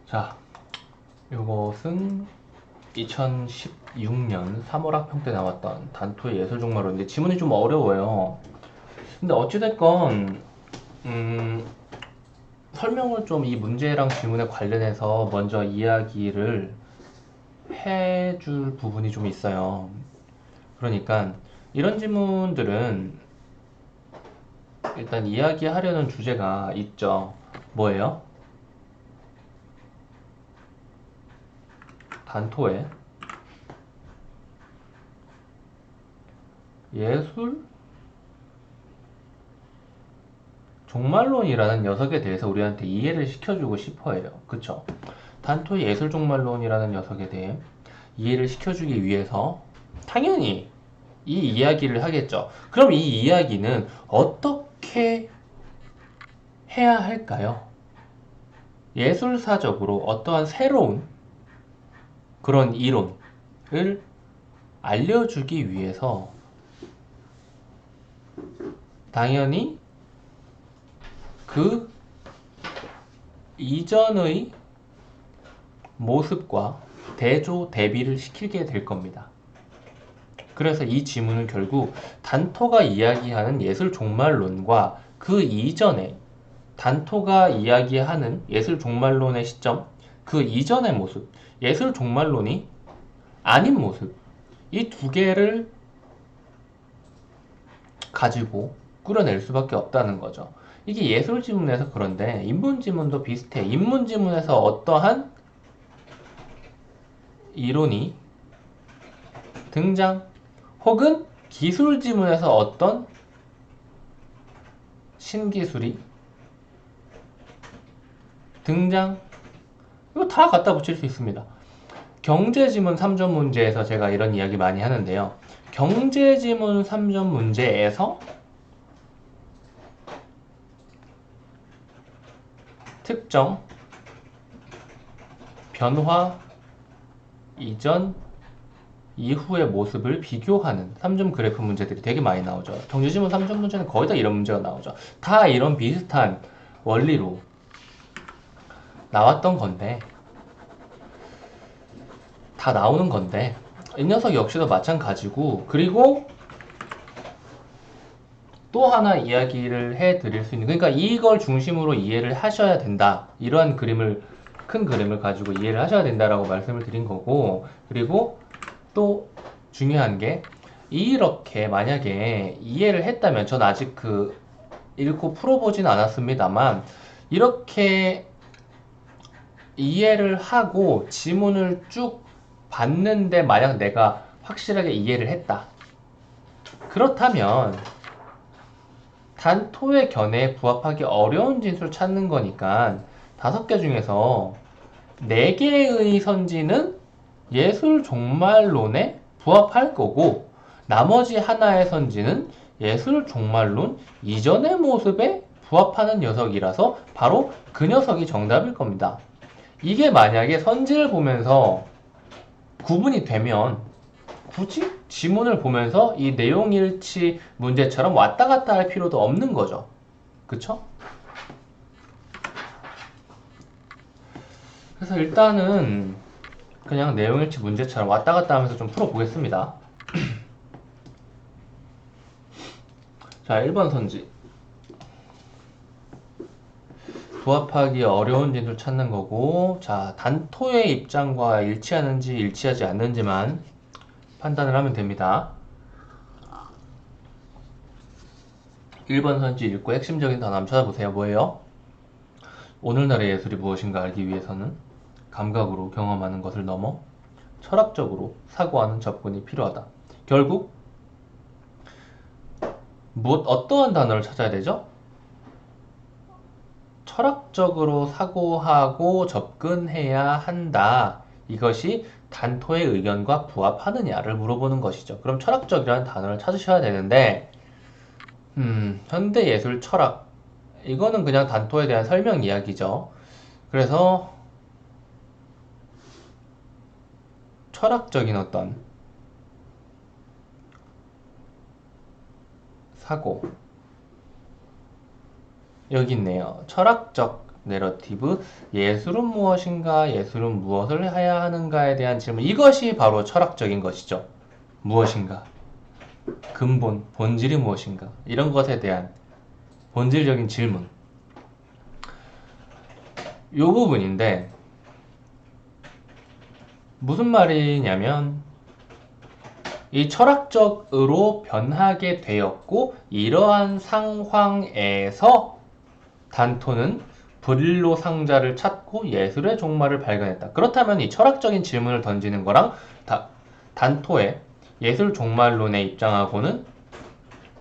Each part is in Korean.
자, 이것은 2016년 3월 학평 때 나왔던 단토의 예술종말론인데 지문이 좀 어려워요. 근데 어찌됐건 설명을 좀 이 문제랑 질문에 관련해서 먼저 이야기를 해줄 부분이 좀 있어요. 그러니까 이런 질문들은 일단 이야기하려는 주제가 있죠. 뭐예요? 단토의 예술 종말론이라는 녀석에 대해서 우리한테 이해를 시켜주고 싶어 해요. 그쵸? 단토의 예술 종말론이라는 녀석에 대해 이해를 시켜주기 위해서 당연히 이 이야기를 하겠죠. 그럼 이 이야기는 어떻게 해야 할까요? 예술사적으로 어떠한 새로운 그런 이론을 알려주기 위해서 당연히 그 이전의 모습과 대조 대비를 시키게 될 겁니다. 그래서 이 지문은 결국 단토가 이야기하는 예술 종말론과 그 이전에 단토가 이야기하는 예술 종말론의 시점, 그 이전의 모습, 예술 종말론이 아닌 모습, 이 두 개를 가지고 꾸려낼 수밖에 없다는 거죠. 이게 예술 지문에서 그런데 인문 지문도 비슷해. 인문 지문에서 어떠한 이론이 등장, 혹은 기술 지문에서 어떤 신기술이 등장, 이거 다 갖다 붙일 수 있습니다. 경제지문 3점 문제에서 제가 이런 이야기 많이 하는데요. 경제지문 3점 문제에서 특정 변화 이전 이후의 모습을 비교하는 3점 그래프 문제들이 되게 많이 나오죠. 경제지문 3점 문제는 거의 다 이런 문제가 나오죠. 다 이런 비슷한 원리로 나왔던 건데, 다 나오는 건데, 이 녀석 역시도 마찬가지고, 그리고 또 하나 이야기를 해 드릴 수 있는, 그러니까 이걸 중심으로 이해를 하셔야 된다. 이러한 그림을, 큰 그림을 가지고 이해를 하셔야 된다라고 말씀을 드린 거고, 그리고 또 중요한 게, 이렇게 만약에 이해를 했다면, 전 아직 읽고 풀어보진 않았습니다만, 이렇게 이해를 하고 지문을 쭉 봤는데 만약 내가 확실하게 이해를 했다. 그렇다면 단토의 견해에 부합하기 어려운 진술을 찾는 거니까 5개 중에서 4개의 선지는 예술 종말론에 부합할 거고 나머지 하나의 선지는 예술 종말론 이전의 모습에 부합하는 녀석이라서 바로 그 녀석이 정답일 겁니다. 이게 만약에 선지를 보면서 구분이 되면 굳이 지문을 보면서 이 내용일치 문제처럼 왔다 갔다 할 필요도 없는 거죠. 그쵸? 그래서 일단은 그냥 내용일치 문제처럼 왔다 갔다 하면서 좀 풀어보겠습니다. 자, 1번 선지. 부합하기 어려운 진술 찾는 거고, 자, 단토의 입장과 일치하는지 일치하지 않는지만 판단을 하면 됩니다. 1번 선지 읽고 핵심적인 단어 한번 찾아보세요. 뭐예요? 오늘날의 예술이 무엇인가 알기 위해서는 감각으로 경험하는 것을 넘어 철학적으로 사고하는 접근이 필요하다. 결국 어떠한 단어를 찾아야 되죠? 철학적으로 사고하고 접근해야 한다. 이것이 단토의 의견과 부합하느냐를 물어보는 것이죠. 그럼 철학적이라는 단어를 찾으셔야 되는데, 현대예술 철학. 이거는 그냥 단토에 대한 설명 이야기죠. 그래서 철학적인 어떤 사고. 여기 있네요. 철학적 내러티브, 예술은 무엇인가, 예술은 무엇을 해야 하는가에 대한 질문. 이것이 바로 철학적인 것이죠. 무엇인가, 근본, 본질이 무엇인가, 이런 것에 대한 본질적인 질문. 이 부분인데 무슨 말이냐면 이 철학적으로 변하게 되었고 이러한 상황에서 단토는 브릴로 상자를 찾고 예술의 종말을 발견했다. 그렇다면 이 철학적인 질문을 던지는 거랑 단토의 예술 종말론의 입장하고는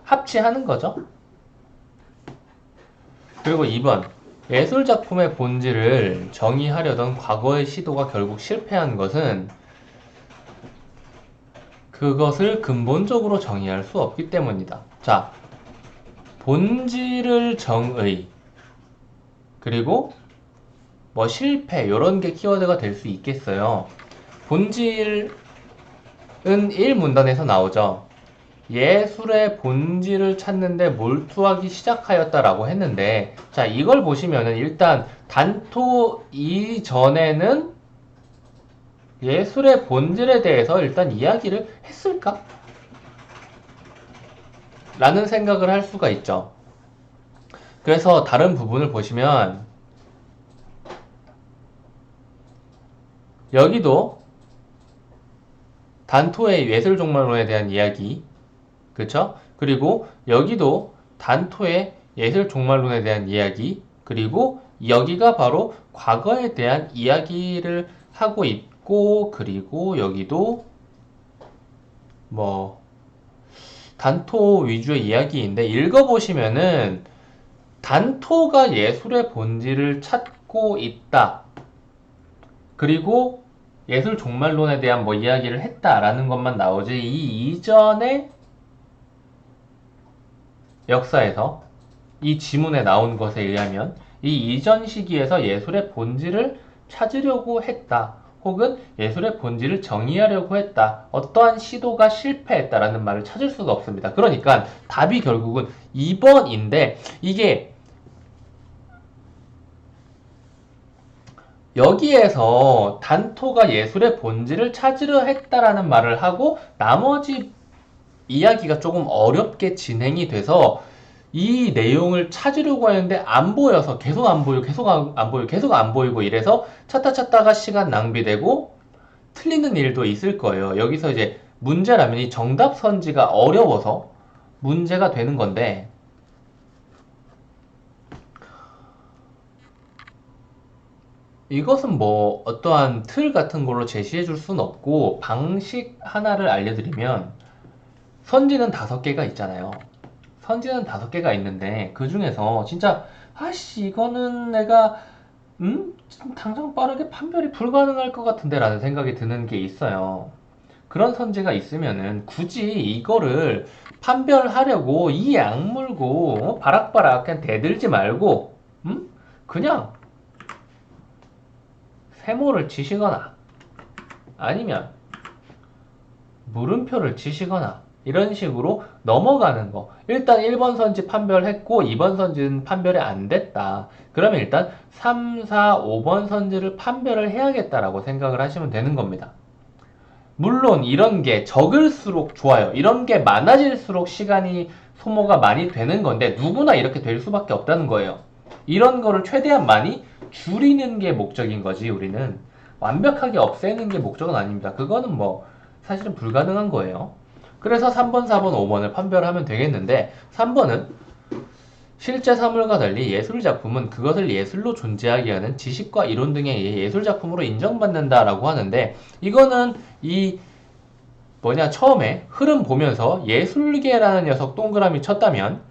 합치하는 거죠. 그리고 2번, 예술 작품의 본질을 정의하려던 과거의 시도가 결국 실패한 것은 그것을 근본적으로 정의할 수 없기 때문이다. 자, 본질을 정의, 그리고 뭐 실패, 이런 게 키워드가 될 수 있겠어요. 본질은 1문단에서 나오죠. 예술의 본질을 찾는데 몰두하기 시작하였다라고 했는데, 자, 이걸 보시면은 일단 단토 이전에는 예술의 본질에 대해서 일단 이야기를 했을까? 라는 생각을 할 수가 있죠. 그래서 다른 부분을 보시면 여기도 단토의 예술 종말론에 대한 이야기, 그쵸? 그리고 여기도 단토의 예술 종말론에 대한 이야기, 그리고 여기가 바로 과거에 대한 이야기를 하고 있고, 그리고 여기도 뭐 단토 위주의 이야기인데 읽어보시면은 단토가 예술의 본질을 찾고 있다. 그리고 예술 종말론에 대한 뭐 이야기를 했다라는 것만 나오지, 이 이전의 역사에서 이 지문에 나온 것에 의하면 이 이전 시기에서 예술의 본질을 찾으려고 했다. 혹은 예술의 본질을 정의하려고 했다. 어떠한 시도가 실패했다라는 말을 찾을 수가 없습니다. 그러니까 답이 결국은 2번인데 이게 여기에서 단토가 예술의 본질을 찾으려 했다라는 말을 하고 나머지 이야기가 조금 어렵게 진행이 돼서 이 내용을 찾으려고 했는데 안 보여서 계속 안 보이고 계속 안 보이고 계속 안 보이고 이래서 찾다가 시간 낭비되고 틀리는 일도 있을 거예요. 여기서 이제 문제라면 이 정답 선지가 어려워서 문제가 되는 건데 이것은 뭐 어떠한 틀 같은 걸로 제시해 줄 수는 없고 방식 하나를 알려드리면 선지는 5개가 있잖아요. 선지는 5개가 있는데 그 중에서 진짜 아씨 이거는 내가 당장 빠르게 판별이 불가능할 것 같은데 라는 생각이 드는 게 있어요. 그런 선지가 있으면은 굳이 이거를 판별하려고 이 약물고 바락바락 그냥 대들지 말고 그냥 세모를 치시거나 아니면 물음표를 치시거나 이런 식으로 넘어가는 거. 일단 1번 선지 판별했고 2번 선지는 판별이 안 됐다. 그러면 일단 3, 4, 5번 선지를 판별을 해야겠다라고 생각을 하시면 되는 겁니다. 물론 이런 게 적을수록 좋아요. 이런 게 많아질수록 시간이 소모가 많이 되는 건데 누구나 이렇게 될 수밖에 없다는 거예요. 이런 거를 최대한 많이 줄이는 게 목적인 거지. 우리는 완벽하게 없애는 게 목적은 아닙니다. 그거는 뭐 사실은 불가능한 거예요. 그래서 3번, 4번, 5번을 판별하면 되겠는데 3번은 실제 사물과 달리 예술작품은 그것을 예술로 존재하게 하는 지식과 이론 등에 의해 예술작품으로 인정받는다라고 하는데 이거는 이 처음에 흐름 보면서 예술계라는 녀석 동그라미 쳤다면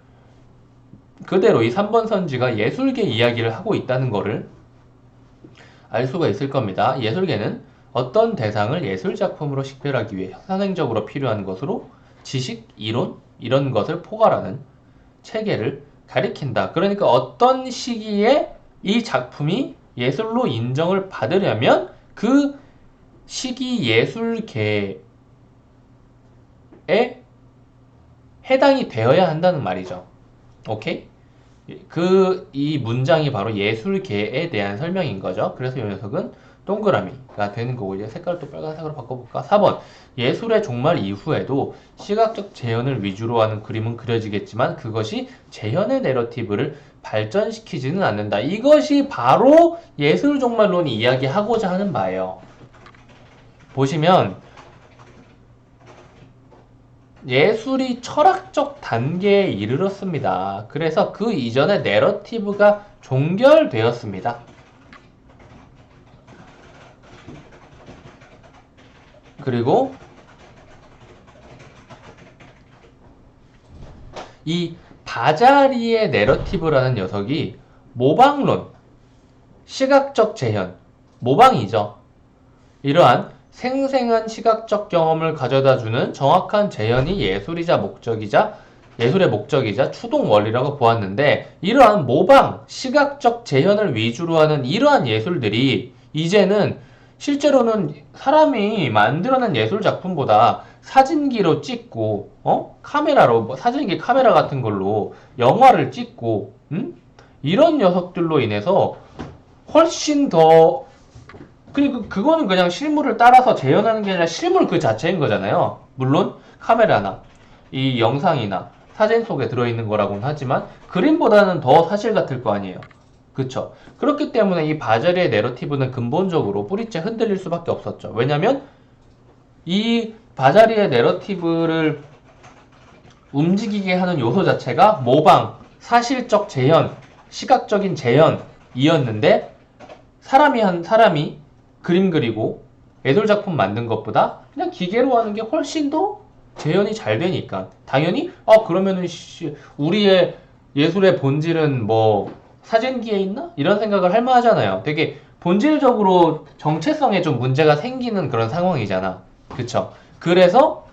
그대로 이 3번 선지가 예술계 이야기를 하고 있다는 거를 알 수가 있을 겁니다. 예술계는 어떤 대상을 예술작품으로 식별하기 위해 현행적으로 필요한 것으로 지식, 이론, 이런 것을 포괄하는 체계를 가리킨다. 그러니까 어떤 시기에 이 작품이 예술로 인정을 받으려면 그 시기 예술계에 해당이 되어야 한다는 말이죠. 오케이? 이 문장이 바로 예술계에 대한 설명인 거죠. 그래서 이 녀석은 동그라미가 되는 거고, 이제 색깔을 또 빨간색으로 바꿔볼까? 4번. 예술의 종말 이후에도 시각적 재현을 위주로 하는 그림은 그려지겠지만 그것이 재현의 내러티브를 발전시키지는 않는다. 이것이 바로 예술 종말론이 이야기하고자 하는 바예요. 보시면 예술이 철학적 단계에 이르렀습니다. 그래서 그 이전에 내러티브가 종결되었습니다. 그리고 이 바자리의 내러티브라는 녀석이 모방론, 시각적 재현, 모방이죠. 이러한 생생한 시각적 경험을 가져다주는 정확한 재현이 예술의 목적이자 추동 원리라고 보았는데, 이러한 모방, 시각적 재현을 위주로 하는 이러한 예술들이 이제는 실제로는 사람이 만들어낸 예술 작품보다 사진기로 찍고, 카메라로, 사진기 카메라 같은 걸로 영화를 찍고, 이런 녀석들로 인해서 훨씬 더, 그리고 그거는 그냥 실물을 따라서 재현하는 게 아니라 실물 그 자체인 거잖아요. 물론 카메라나 이 영상이나 사진 속에 들어있는 거라고는 하지만 그림보다는 더 사실 같을 거 아니에요. 그쵸? 그렇기 때문에 이 바자리의 내러티브는 근본적으로 뿌리째 흔들릴 수밖에 없었죠. 왜냐면 이 바자리의 내러티브를 움직이게 하는 요소 자체가 모방, 사실적 재현, 시각적인 재현이었는데, 사람이 그림 그리고 예술 작품 만든 것보다 그냥 기계로 하는 게 훨씬 더 재현이 잘 되니까 당연히 그러면은 우리의 예술의 본질은 뭐 사진기에 있나? 이런 생각을 할 만하잖아요. 되게 본질적으로 정체성에 좀 문제가 생기는 그런 상황이잖아. 그쵸? 그래서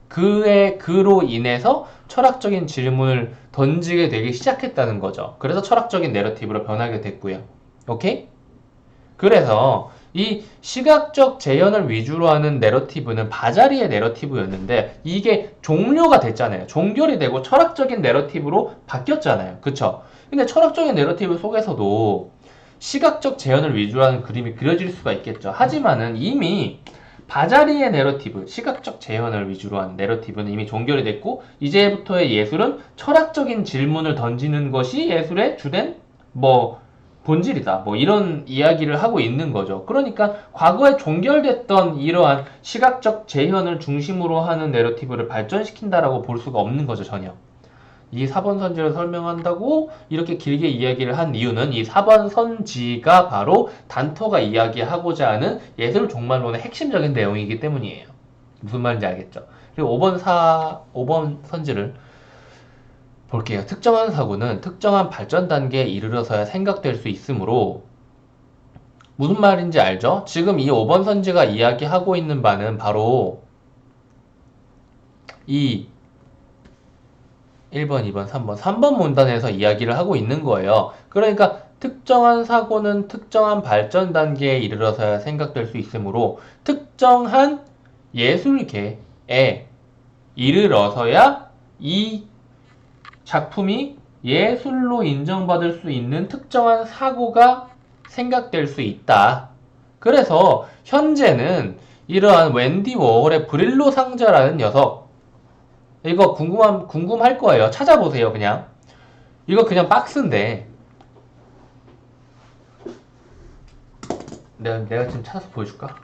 그로 인해서 철학적인 질문을 던지게 되기 시작했다는 거죠. 그래서 철학적인 내러티브로 변하게 됐고요. 오케이? 그래서 이 시각적 재현을 위주로 하는 내러티브는 바자리의 내러티브였는데 이게 종료가 됐잖아요. 종결이 되고 철학적인 내러티브로 바뀌었잖아요. 그쵸? 근데 철학적인 내러티브 속에서도 시각적 재현을 위주로 하는 그림이 그려질 수가 있겠죠. 하지만은 이미 바자리의 내러티브, 시각적 재현을 위주로 하는 내러티브는 이미 종결이 됐고 이제부터의 예술은 철학적인 질문을 던지는 것이 예술의 주된 본질이다. 이런 이야기를 하고 있는 거죠. 그러니까 과거에 종결됐던 이러한 시각적 재현을 중심으로 하는 내러티브를 발전시킨다라고 볼 수가 없는 거죠, 전혀. 이 4번 선지를 설명한다고 이렇게 길게 이야기를 한 이유는 이 4번 선지가 바로 단토가 이야기하고자 하는 예술 종말론의 핵심적인 내용이기 때문이에요. 무슨 말인지 알겠죠? 그리고 5번 선지를 볼게요. 특정한 사고는 특정한 발전 단계에 이르러서야 생각될 수 있으므로 무슨 말인지 알죠? 지금 이 5번 선지가 이야기하고 있는 바는 바로 이 1번, 2번, 3번 문단에서 이야기를 하고 있는 거예요. 그러니까 특정한 사고는 특정한 발전 단계에 이르러서야 생각될 수 있으므로 특정한 예술계에 이르러서야 이 작품이 예술로 인정받을 수 있는 특정한 사고가 생각될 수 있다. 그래서 현재는 이러한 웬디 워홀의 브릴로 상자라는 녀석, 이거 궁금할 거예요. 찾아보세요, 그냥. 이거 그냥 박스인데 내가 지금 찾아서 보여줄까?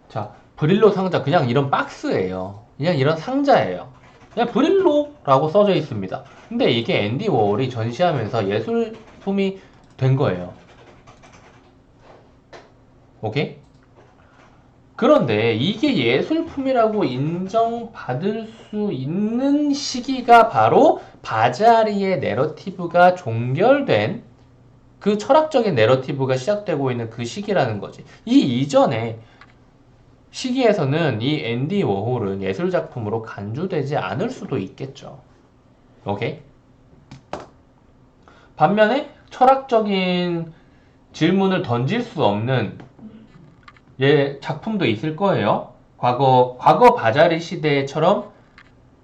자, 브릴로 상자, 그냥 이런 박스예요. 그냥 이런 상자예요. 그냥 브릴로라고 써져 있습니다. 근데 이게 앤디 워홀이 전시하면서 예술품이 된 거예요. 오케이? 그런데 이게 예술품이라고 인정받을 수 있는 시기가 바로 바자리의 내러티브가 종결된 그 철학적인 내러티브가 시작되고 있는 그 시기라는 거지. 이 이전에 시기에서는 이 앤디 워홀은 예술작품으로 간주되지 않을 수도 있겠죠. 오케이? 반면에 철학적인 질문을 던질 수 없는 작품도 있을 거예요. 과거 바자리 시대처럼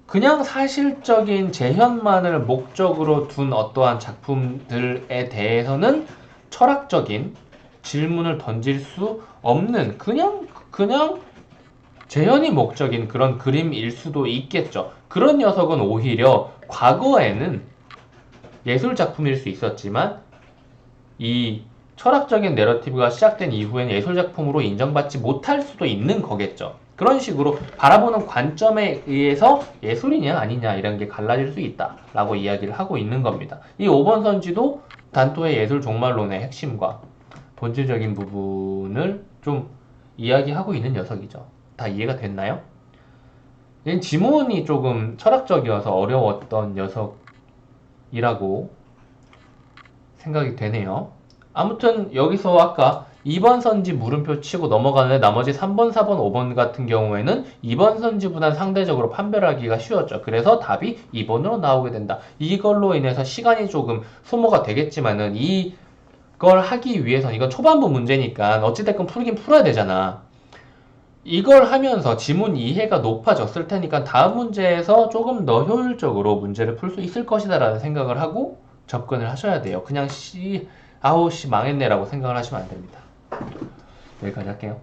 그냥 사실적인 재현만을 목적으로 둔 어떠한 작품들에 대해서는 철학적인 질문을 던질 수 없는 그냥 재현이 목적인 그런 그림일 수도 있겠죠. 그런 녀석은 오히려 과거에는 예술 작품일 수 있었지만 이 철학적인 내러티브가 시작된 이후엔 예술 작품으로 인정받지 못할 수도 있는 거겠죠. 그런 식으로 바라보는 관점에 의해서 예술이냐 아니냐 이런 게 갈라질 수 있다라고 이야기를 하고 있는 겁니다. 이 5번 선지도 단토의 예술 종말론의 핵심과 본질적인 부분을 좀 이야기하고 있는 녀석이죠. 다 이해가 됐나요? 얘는 지문이 조금 철학적이어서 어려웠던 녀석이라고 생각이 되네요. 아무튼 여기서 아까 2번 선지 물음표 치고 넘어가는데 나머지 3번, 4번, 5번 같은 경우에는 2번 선지보다는 상대적으로 판별하기가 쉬웠죠. 그래서 답이 2번으로 나오게 된다. 이걸로 인해서 시간이 조금 소모가 되겠지만은 이걸 하기 위해서는 이건 초반부 문제니까 어찌됐건 풀긴 풀어야 되잖아. 이걸 하면서 지문 이해가 높아졌을 테니까 다음 문제에서 조금 더 효율적으로 문제를 풀 수 있을 것이다 라는 생각을 하고 접근을 하셔야 돼요. 그냥 아우 씨 망했네 라고 생각을 하시면 안 됩니다. 여기까지 할게요.